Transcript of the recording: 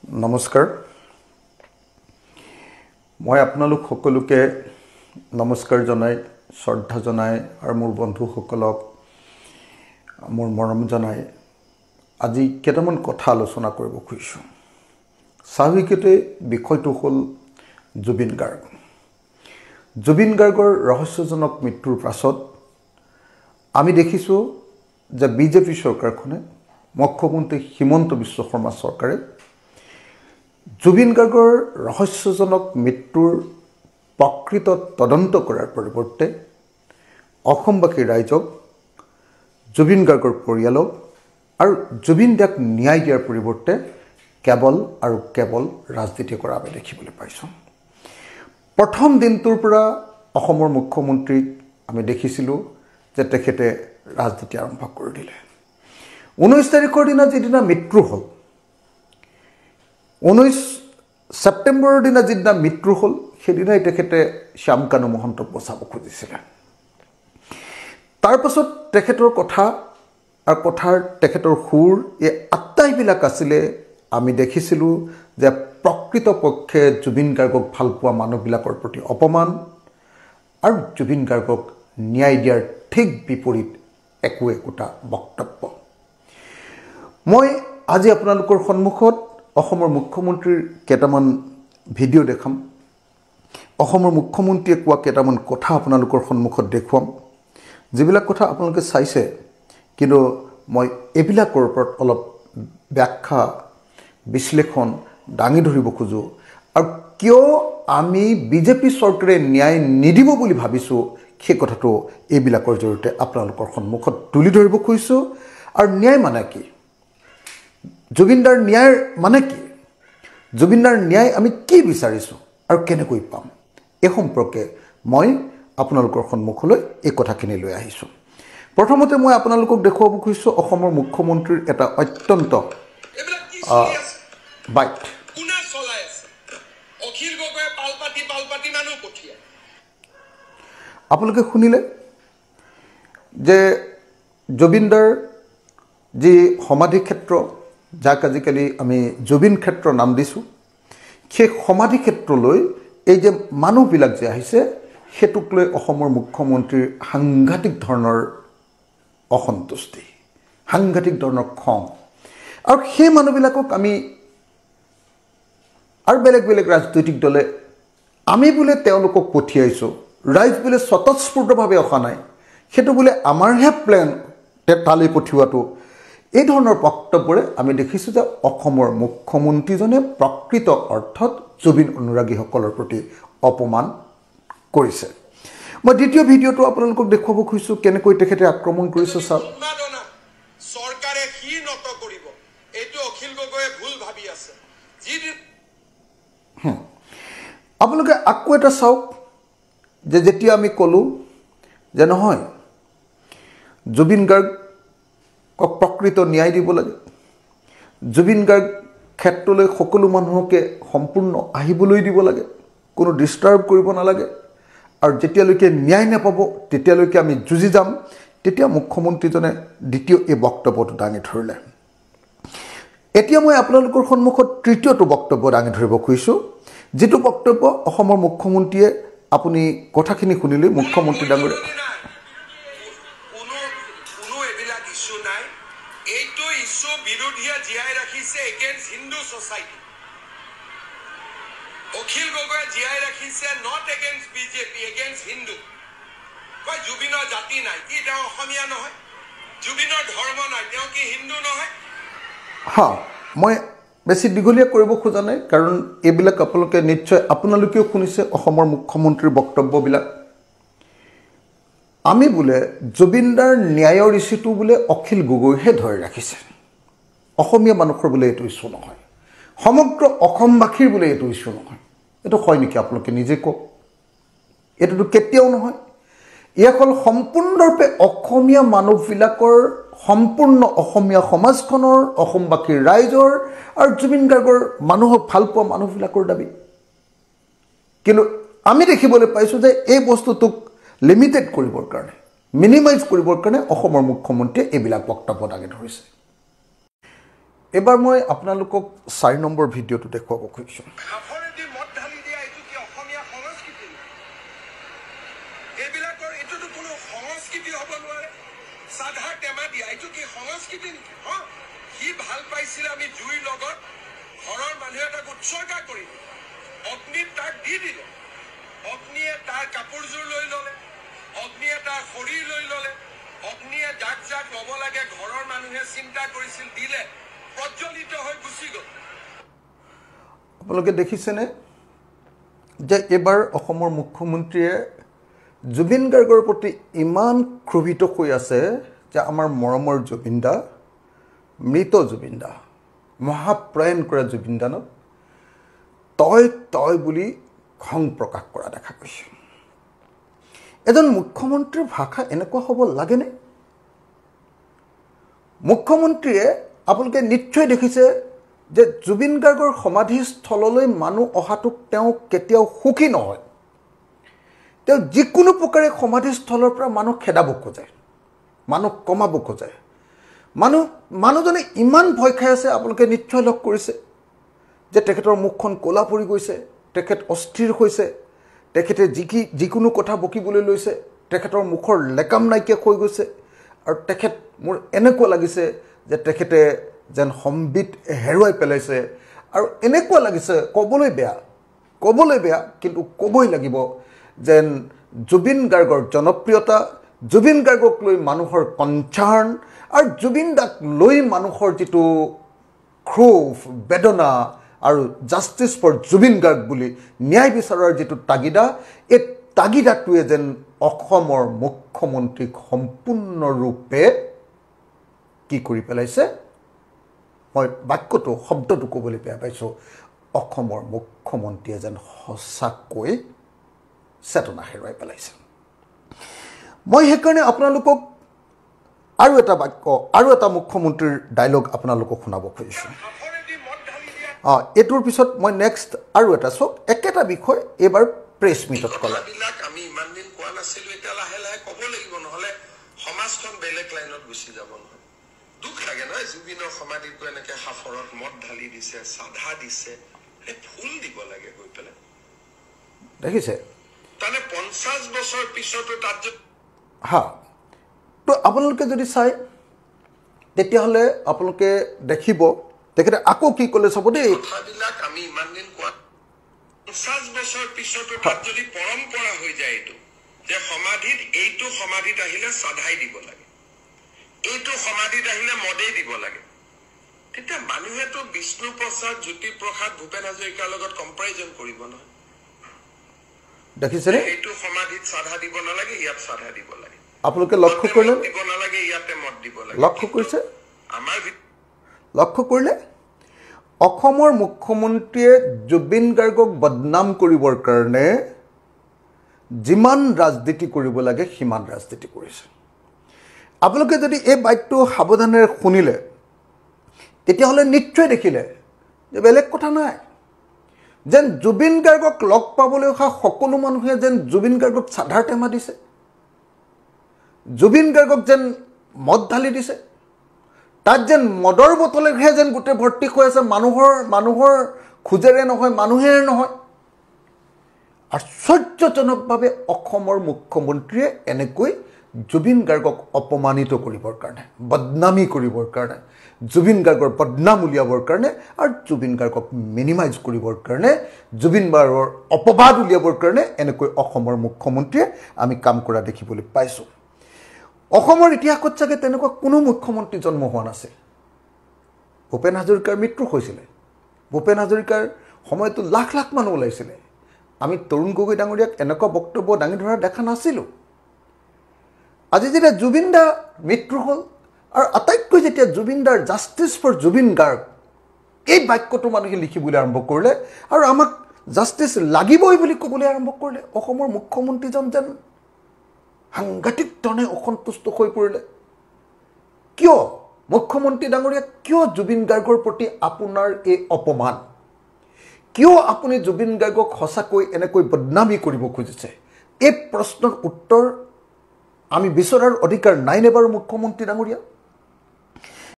নমস্কাৰ মই আপোনালোক সকলোকে নমস্কাৰ জনাই শ্ৰদ্ধা জনাই আৰু মোৰ বন্ধুসকলক মোৰ মৰম জনাই আজি কেইটামান কথা আলোচনা কৰিব খুজিছোঁ। স্বাভাৱিকতে বিষয়টো হ'ল জুবিন গাৰ্গ। জুবিন গাৰ্গৰ ৰহস্যজনক মৃত্যুৰ পাছত আমি দেখিছোঁ যে বিজেপি চৰকাৰখনে মুখ্যমন্ত্ৰী হিমন্ত বিশ্ব শৰ্মা চৰকাৰে জুবিন গাৰ্গৰ ৰহস্যজনক মৃত্যুৰ প্ৰকৃত তদন্ত কৰাৰ পৰিৱৰ্তে অসমবাসী ৰাইজক জুবিন গাৰ্গৰ পৰিয়ালক আৰু জুবিন দাক ন্যায় দিয়াৰ পৰিৱৰ্তে কেৱল আৰু কেৱল ৰাজনীতি কৰা আমি দেখিবলৈ পাইছোঁ। প্ৰথম দিনটোৰ পৰা অসমৰ মুখ্যমন্ত্ৰীক আমি দেখিছিলোঁ যে তেখেতে ৰাজনীতি আৰম্ভ কৰি দিলে। 19 তাৰিখৰ দিনা যিদিনা মৃত্যু হ'ল, 19 ছেপ্টেম্বৰৰ দিনা যিদিনা মৃত্যু হ'ল, সেইদিনাই তেখেতে শ্যামকানু মহন্তক বচাব খুজিছিলে। তাৰপাছত তেখেতৰ কথা আৰু তেখেতৰ সুৰ এই আটাইবিলাক আছিলে আমি দেখিছিলোঁ যে প্ৰকৃতপক্ষে জুবিন গাৰ্গক ভাল পোৱা মানুহবিলাকৰ প্ৰতি অপমান আৰু জুবিন গাৰ্গক ন্যায় দিয়াৰ ঠিক বিপৰীত একোটা বক্তব্য। মই আজি আপোনালোকৰ সন্মুখত অসমৰ মুখ্যমন্ত্ৰীৰ কেইটামান ভিডিঅ' দেখাম। অসমৰ মুখ্যমন্ত্ৰীয়ে কোৱা কেইটামান কথা আপোনালোকৰ সন্মুখত দেখুৱাম, যিবিলাক কথা আপোনালোকে চাইছে, কিন্তু মই এইবিলাকৰ ওপৰত অলপ ব্যাখ্যা বিশ্লেষণ দাঙি ধৰিব খোজোঁ আৰু কিয় আমি বিজেপি চৰকাৰে ন্যায় নিদিব বুলি ভাবিছোঁ সেই কথাটো এইবিলাকৰ জৰিয়তে আপোনালোকৰ সন্মুখত তুলি ধৰিব খুজিছোঁ। আৰু ন্যায় মানে কি, জুবিনদাৰ ন্যায় মানে কি, জুবিনদাৰ ন্যায় আমি কি বিচাৰিছোঁ আৰু কেনেকৈ পাম, এই সম্পৰ্কে মই আপোনালোকৰ সন্মুখলৈ এই কথাখিনি লৈ আহিছোঁ। প্ৰথমতে মই আপোনালোকক দেখুৱাব খুজিছোঁ অসমৰ মুখ্যমন্ত্ৰীৰ এটা অত্যন্ত বাইট। আপোনালোকে শুনিলে যে জুবিনদাৰ যি সমাধি ক্ষেত্ৰ, যাক আজিকালি আমি জুবিন ক্ষেত্ৰ নাম দিছোঁ, সেই সমাধি ক্ষেত্ৰলৈ এই যে মানুহবিলাক যে আহিছে, সেইটোক লৈ অসমৰ মুখ্যমন্ত্ৰীৰ সাংঘাতিক ধৰণৰ অসন্তুষ্টি, সাংঘাতিক ধৰণৰ খং। আৰু সেই মানুহবিলাকক আমি আৰু বেলেগ বেলেগ ৰাজনৈতিক দলে আমি বোলে তেওঁলোকক পঠিয়াইছোঁ, ৰাইজ বোলে স্বতঃস্ফূৰ্তভাৱে অহা নাই, সেইটো বোলে আমাৰহে প্লেন তালৈ পঠিওৱাটো, এই ধৰণৰ বক্তব্যৰে আমি দেখিছোঁ যে অসমৰ মুখ্যমন্ত্ৰীজনে প্ৰকৃত অৰ্থত জুবিন অনুৰাগীসকলৰ প্ৰতি অপমান কৰিছে। মই দ্বিতীয় ভিডিঅ'টো আপোনালোকক দেখুৱাব খুজিছোঁ কেনেকৈ তেখেতে আক্ৰমণ কৰিছে। চাওক, চৰকাৰে কি নত কৰিব এইটো অখিল গগৈয়ে ভুল ভাবি আছে। আপোনালোকে আকৌ এটা চাওক যে যেতিয়া আমি ক'লোঁ যে নহয় জুবিন গাৰ্গক প্ৰকৃত ন্যায় দিব লাগে, জুবিন গাৰ্গ ক্ষেত্ৰলৈ সকলো মানুহকে সম্পূৰ্ণ আহিবলৈ দিব লাগে, কোনো ডিষ্টাৰ্ব কৰিব নালাগে, আৰু যেতিয়ালৈকে ন্যায় নাপাব তেতিয়ালৈকে আমি যুঁজি যাম, তেতিয়া মুখ্যমন্ত্ৰীজনে দ্বিতীয় এই বক্তব্যটো দাঙি ধৰিলে। এতিয়া মই আপোনালোকৰ সন্মুখত তৃতীয়টো বক্তব্য দাঙি ধৰিব খুজিছোঁ, যিটো বক্তব্য অসমৰ মুখ্যমন্ত্ৰীয়ে, আপুনি কথাখিনি শুনিলে মুখ্যমন্ত্ৰী ডাঙৰীয়া, এইটো ইছ্যু বিৰোধীয়ে জীয়াই ৰাখিছে এগেইনষ্ট হিন্দু ছ'চাইটি। অখিল গগৈয়ে জীয়াই ৰাখিছে not against BJP, against Hindu. কয় জুবিনৰ জাতি নাই, কি তেওঁ অসমীয়া নহয়? জুবিনৰ ধৰ্ম নাই, তেওঁ কি হিন্দু নহয়? মই বেছি দীঘলীয়া কৰিব খোজা নাই, কাৰণ এইবিলাক আপোনালোকে নিশ্চয় আপোনালোকেও শুনিছে অসমৰ মুখ্যমন্ত্ৰীৰ বক্তব্যবিলাক। আমি বোলে জুবিনদাৰ ন্যায়ৰ ইছ্যুটো বোলে অখিল গগৈহে ধৰি ৰাখিছে, অসমীয়া মানুহৰ বোলে এইটো ইছ্যু নহয়, সমগ্ৰ অসমবাসীৰ বোলে এইটো ইছ্যু নহয়। এইটো হয় নেকি? আপোনালোকে নিজে কওক, এইটোতো কেতিয়াও নহয়। এয়া হ'ল সম্পূৰ্ণৰূপে অসমীয়া মানুহবিলাকৰ, সম্পূৰ্ণ অসমীয়া সমাজখনৰ, অসমবাসীৰ ৰাইজৰ আৰু জুবিন গাৰ্গৰ মানুহক ভাল পোৱা মানুহবিলাকৰ দাবী। কিন্তু আমি দেখিবলৈ পাইছোঁ যে এই বস্তুটোক লিমিটেড কৰিবৰ কাৰণে, মিনিমাইজ কৰিবৰ কাৰণে অসমৰ মুখ্যমন্ত্ৰীয়ে এইবিলাক বক্তব্য দাঙি ধৰিছে। এবাৰ মই আপোনালোকক 4 নম্বৰ ভিডিঅ'টো দেখুৱাব খুজিছোঁ। সাফৰেদি মদ ঢালি দিয়া এইটো কি অসমীয়া সংস্কৃতি? এইবিলাকৰ এইটোতো কোনো সংস্কৃতি হ'ব নোৱাৰে। চাধা টেমা দিয়া এইটো কি সংস্কৃতি নেকি? সি ভাল পাইছিলে আমি জুইৰ লগত ঘৰৰ মানুহে তাক উৎসৰ্গা কৰি অগ্নিত তাক দি দিলে। অগ্নিয়ে তাৰ কাপোৰযোৰ লৈ ল'লে, অগ্নিয়ে তাৰ শৰীৰ লৈ ল'লে, অগ্নিয়ে যাক যাক ল'ব লাগে ঘৰৰ মানুহে চিন্তা কৰিছিল, দিলে, প্ৰজ্বলিত হৈ গুচি গ'ল। আপোনালোকে দেখিছেনে যে এইবাৰ অসমৰ মুখ্যমন্ত্ৰীয়ে জুবিন গাৰ্গৰ প্ৰতি ইমান ক্ষোভিত হৈ আছে যে আমাৰ মৰমৰ জুবিন দা, মৃত জুবিন দা, মহাপ্ৰয়াণ কৰা জুবিন দানক তই বুলি খং প্ৰকাশ কৰা দেখা গৈছে। এজন মুখ্যমন্ত্ৰীৰ ভাষা এনেকুৱা হ'ব লাগেনে? মুখ্যমন্ত্ৰীয়ে আপোনালোকে নিশ্চয় দেখিছে যে জুবিন গাৰ্গৰ সমাধিস্থললৈ মানুহ অহাটোক তেওঁ কেতিয়াও সুখী নহয়। তেওঁ যিকোনো প্ৰকাৰে সমাধিস্থলৰ পৰা মানুহ খেদাব খোজে, মানুহ কমাব খোজে। মানুহজনে ইমান ভয় খাই আছে, আপোনালোকে নিশ্চয় লগ কৰিছে যে তেখেতৰ মুখখন ক'লা পৰি গৈছে, তেখেত অস্থিৰ হৈছে, তেখেতে যিকোনো কথা বকিবলৈ লৈছে, তেখেতৰ মুখৰ লেকাম নাইকিয়া হৈ গৈছে। আৰু তেখেত মোৰ এনেকুৱা লাগিছে যে তেখেতে যেন সম্বিত হেৰুৱাই পেলাইছে। আৰু এনেকুৱা লাগিছে, ক'বলৈ বেয়া কিন্তু ক'বই লাগিব, যেন জুবিন গাৰ্গৰ জনপ্ৰিয়তা, জুবিন গাৰ্গক লৈ মানুহৰ কনচাৰ্ণ আৰু জুবিন দাক লৈ মানুহৰ যিটো ক্ষোভ, বেদনা আৰু জাষ্টিছ ফৰ জুবিন গাৰ্গ বুলি ন্যায় বিচাৰৰ যিটো তাগিদা, এই তাগিদাটোৱে যেন অসমৰ মুখ্যমন্ত্ৰীক সম্পূৰ্ণৰূপে কি কৰি পেলাইছে। মই শব্দটো ক'বলৈ বেয়া পাইছোঁ। অসমৰ মুখ্যমন্ত্ৰীয়ে যেন সঁচাকৈ চেতনা হেৰুৱাই পেলাইছে। মই সেইকাৰণে আপোনালোকক আৰু এটা মুখ্যমন্ত্ৰীৰ ডাইলগ আপোনালোকক শুনাব খুজিছোঁ। এইটোৰ পিছত মই নেক্সট আৰু এটা চাওক, একেটা বিষয় এইবাৰ প্ৰেছ মিটত ক'লে। আমি ইমান দিন কোৱা নাছিলোঁ, এতিয়া লাহে লাহে ক'ব লাগিব, নহ'লে সমাজখন বেলেগ লাইনত গুচি যাব নহয়। দুখ লাগে নহয়, জুবিনৰ সমাধিটো এনেকে সাফৰত মদ ঢালি দিছে, চাধা দিছে, ফুল দিব লাগে গৈ পেলাই। দেখিছে তাৰমানে 50 বছৰ পিছতো তাত তো আপোনালোকে যদি চাই তেতিয়াহ'লে আপোনালোকে দেখিব তেখেতে আকৌ কি ক'লে চাব দেই। কথাবিলাক আমি ইমান দিন কোৱা 50 বছৰ পিছতো তাত যদি পৰম্পৰা হৈ যায় এইটো যে এইটো সমাধিত আহিলে চাধাই দিব লাগে, এইটো সমাধিত আহিলে মদেই দিব লাগে, তেতিয়া মানুহেতো বিষ্ণু প্ৰসাদ, জ্যোতি প্ৰসাদ, ভূপেন হাজৰিকাৰ লগত কম্পেৰিজন কৰিব নহয়। দেখিছেনে, এইটো সমাধিত চাধা দিব নালাগে, ইয়াত চাধা দিব লাগে। আপোনালোকে লক্ষ্য কৰিলে, দিব নালাগে, ইয়াতে মদ দিব লাগে। লক্ষ্য কৰিছে, আমাৰ লক্ষ্য কৰিলে অসমৰ মুখ্যমন্ত্ৰীয়ে জুবিন গাৰ্গক বদনাম কৰিবৰ কাৰণে যিমান ৰাজনীতি কৰিব লাগে সিমান ৰাজনীতি কৰিছে। আপোনালোকে যদি এই বাক্যটো সাৱধানেৰে শুনিলে তেতিয়াহ'লে নিশ্চয় দেখিলে যে বেলেগ কথা নাই, যেন জুবিন গাৰ্গক লগ পাবলৈ অহা সকলো মানুহে যেন জুবিন গাৰ্গক চাধাৰ টেমা দিছে, জুবিন গাৰ্গক যেন মদ ঢালি দিছে, তাত যেন মদৰ বটলেহে যেন গোটেই ভৰ্তি হৈ আছে, মানুহৰ খোজেৰে নহয়, মানুহেৰে নহয়। আশ্চৰ্যজনকভাৱে অসমৰ মুখ্যমন্ত্ৰীয়ে এনেকৈ জুবিন গাৰ্গক অপমানিত কৰিবৰ কাৰণে, বদনামী কৰিবৰ কাৰণে, জুবিন গাৰ্গৰ বদনাম উলিয়াবৰ কাৰণে আৰু জুবিন গাৰ্গক মিনিমাইজ কৰিবৰ কাৰণে, জুবিন গাৰ্গৰ অপবাদ উলিয়াবৰ কাৰণে এনেকৈ অসমৰ মুখ্যমন্ত্ৰীয়ে আমি কাম কৰা দেখিবলৈ পাইছোঁ। অসমৰ ইতিহাসত চাগে তেনেকুৱা কোনো মুখ্যমন্ত্ৰী জন্ম হোৱা নাছিল। ভূপেন হাজৰিকাৰ মৃত্যু হৈছিলে, ভূপেন হাজৰিকাৰ সময়তো লাখ লাখ মানুহ ওলাইছিলে। আমি তৰুণ গগৈ ডাঙৰীয়াক এনেকুৱা বক্তব্য দাঙি ধৰা দেখা নাছিলোঁ। আজি যেতিয়া জুবিন দাৰ মৃত্যু হ'ল আৰু আটাইতকৈ যেতিয়া জুবিন দাৰ জাষ্টিছ ফৰ জুবিন গাৰ্গ এই বাক্যটো মানুহে লিখিবলৈ আৰম্ভ কৰিলে আৰু আমাক জাষ্টিছ লাগিবই বুলি ক'বলৈ আৰম্ভ কৰিলে, অসমৰ মুখ্যমন্ত্ৰীজন যেন সাংঘাতিক ধৰণে অসন্তুষ্ট হৈ পৰিলে। কিয় মুখ্যমন্ত্ৰী ডাঙৰীয়া, কিয় জুবিন গাৰ্গৰ প্ৰতি আপোনাৰ এই অপমান? কিয় আপুনি জুবিন গাৰ্গক সঁচাকৈ এনেকৈ বদনামী কৰিব খুজিছে? এই প্ৰশ্নৰ উত্তৰ আমি বিচৰাৰ অধিকাৰ নাইনে বাৰু মুখ্যমন্ত্ৰী ডাঙৰীয়া?